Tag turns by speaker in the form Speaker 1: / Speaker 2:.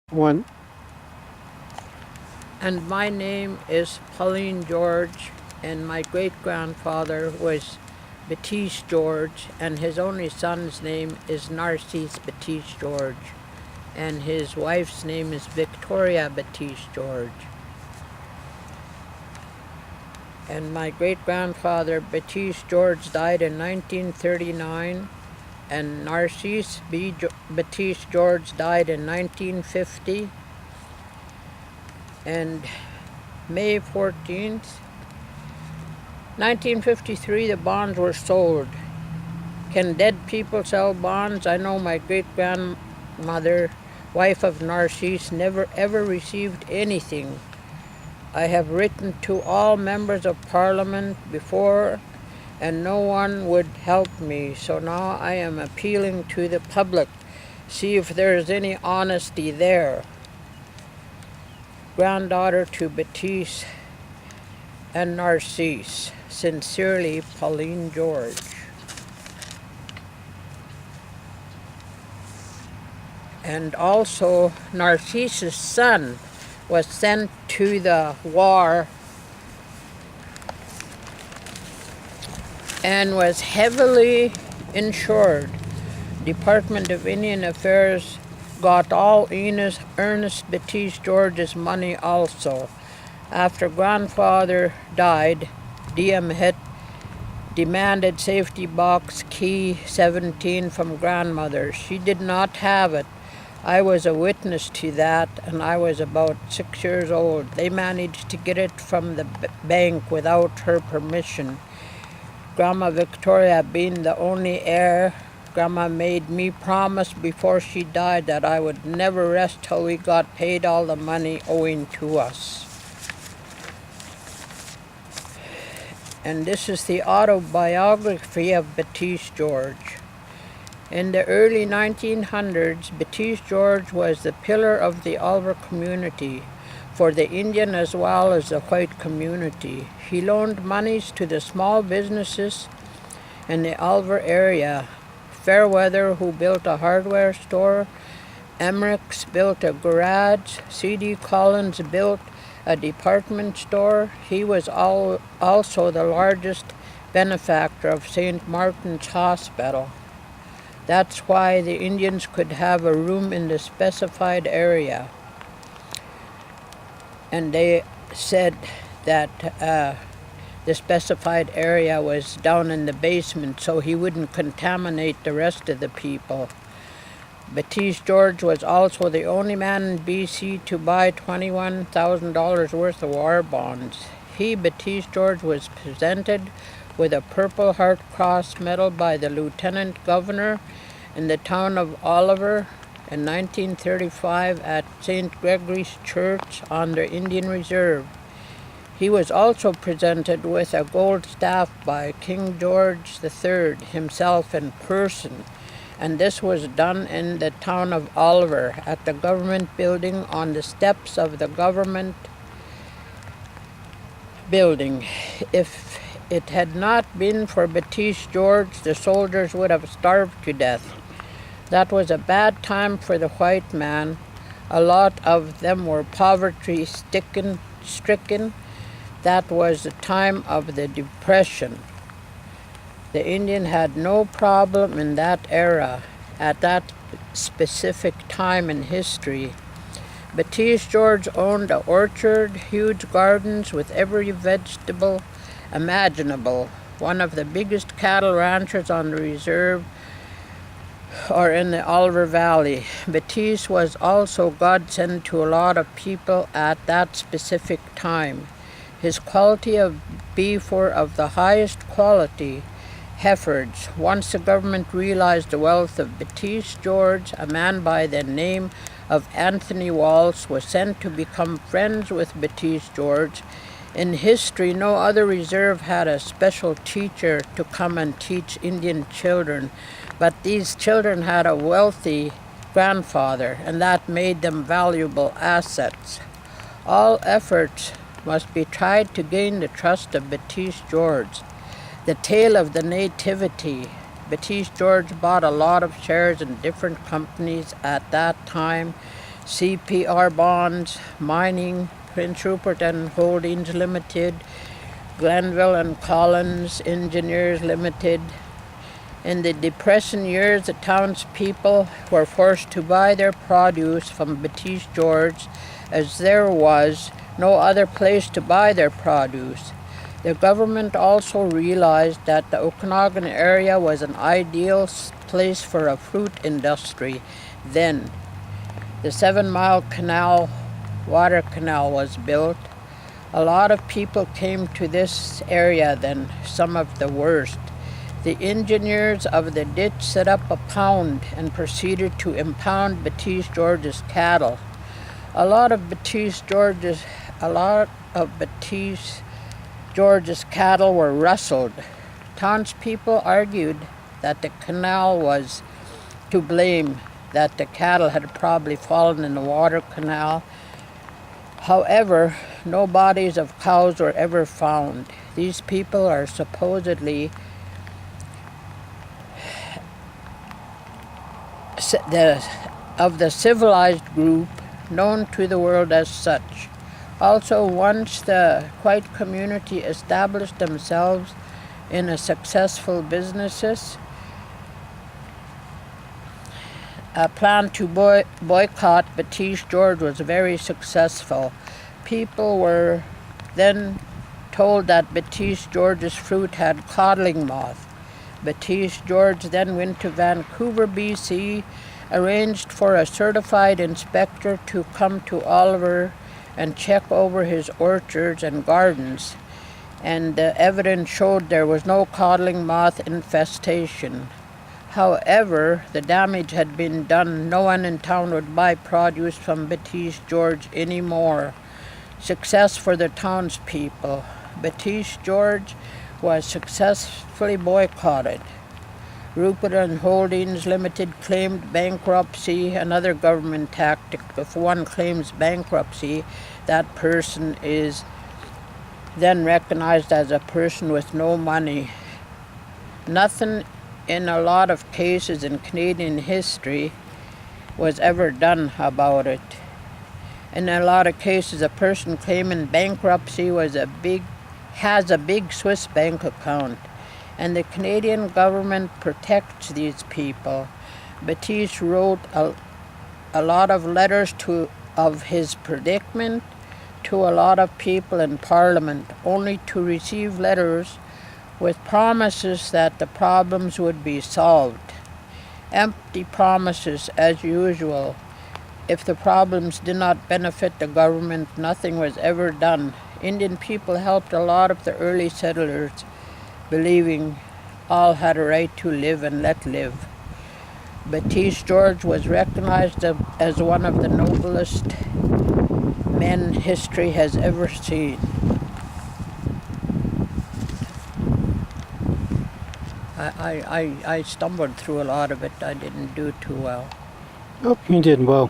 Speaker 1: One.
Speaker 2: And my name is Pauline George, and my great-grandfather was Baptiste George, and his only son's name is Narcisse Baptiste George, and his wife's name is Victoria Baptiste George. And my great-grandfather Baptiste George died in 1939, and Narcisse Baptiste George died in 1950, and May 14th, 1953, the bonds were sold. Can dead people sell bonds? I know my great-grandmother, wife of Narcisse, never ever received anything. I have written to all members of Parliament before, and no one would help me. So now I am appealing to the public. See if there is any honesty there. Granddaughter to Baptiste and Narcisse. Sincerely, Pauline George. And also, Narcisse's son was sent to the war and was heavily insured. Department of Indian Affairs got all Ernest Baptiste George's money also. After grandfather died, DM had demanded safety box key 17 from grandmother. She did not have it. I was a witness to that, and I was about 6 years old. They managed to get it from the bank without her permission. Grandma Victoria being the only heir, Grandma made me promise before she died that I would never rest till we got paid all the money owing to us. And this is the autobiography of Baptiste George. In the early 1900s, Baptiste George was the pillar of the Oliver community, for the Indian as well as the white community. He loaned monies to the small businesses in the Oliver area. Fairweather, who built a hardware store, Emmerich's built a garage, C.D. Collins built a department store. He was also the largest benefactor of St. Martin's Hospital. That's why the Indians could have a room in the specified area. And they said that the specified area was down in the basement so he wouldn't contaminate the rest of the people. Baptiste George was also the only man in BC to buy $21,000 worth of war bonds. He, Baptiste George, was presented with a Purple Heart Cross medal by the Lieutenant Governor in the town of Oliver in 1935 at St. Gregory's Church on the Indian Reserve. He was also presented with a gold staff by King George III himself in person, and this was done in the town of Oliver at the government building on the steps of the government building. If it had not been for Baptiste George, the soldiers would have starved to death. That was a bad time for the white man. A lot of them were poverty-stricken. That was the time of the Depression. The Indian had no problem in that era, at that specific time in history. Baptiste George owned an orchard, huge gardens with every vegetable imaginable, one of the biggest cattle ranchers on the reserve or in the Oliver Valley. Baptiste was also godsend to a lot of people at that specific time. His quality of beef were of the highest quality, Heifers. Once the government realized the wealth of Baptiste George, a man by the name of Anthony Walsh was sent to become friends with Baptiste George. In history, no other reserve had a special teacher to come and teach Indian children, but these children had a wealthy grandfather, and that made them valuable assets. All efforts must be tried to gain the trust of Baptiste George. The tale of the nativity. Baptiste George bought a lot of shares in different companies at that time. CPR Bonds, Mining, Prince Rupert and Holdings Limited, Glenville and Collins Engineers Limited. In the Depression years, the townspeople were forced to buy their produce from Baptiste George, as there was no other place to buy their produce. The government also realized that the Okanagan area was an ideal place for a fruit industry. Then, the 7-mile canal, water canal, was built. A lot of people came to this area then, some of the worst. The engineers of the ditch set up a pound and proceeded to impound Baptiste George's cattle. A lot of Baptiste George's cattle were rustled. Townspeople argued that the canal was to blame, that the cattle had probably fallen in the water canal. However, no bodies of cows were ever found. These people are supposedly of the civilized group known to the world as such. Also, once the white community established themselves in a successful businesses, a plan to boycott Baptiste George was very successful. People were then told that Baptiste George's fruit had codling moth. Baptiste George then went to Vancouver, BC, arranged for a certified inspector to come to Oliver and check over his orchards and gardens, and the evidence showed there was no codling moth infestation. However, the damage had been done. No one in town would buy produce from Baptiste George anymore. Success for the townspeople. Baptiste George was successfully boycotted. Rupert and Holdings Limited claimed bankruptcy, another government tactic. If one claims bankruptcy, that person is then recognized as a person with no money. Nothing in a lot of cases in Canadian history was ever done about it. In a lot of cases, a person claiming bankruptcy has a big Swiss bank account, and the Canadian government protects these people. Baptiste wrote a lot of letters of his predicament to a lot of people in Parliament, only to receive letters with promises that the problems would be solved. Empty promises as usual. If the problems did not benefit the government, nothing was ever done. Indian people helped a lot of the early settlers, believing all had a right to live and let live. Baptiste George was recognized as one of the noblest men history has ever seen. I stumbled through a lot of it. I didn't do too well.
Speaker 1: Oh, you did well.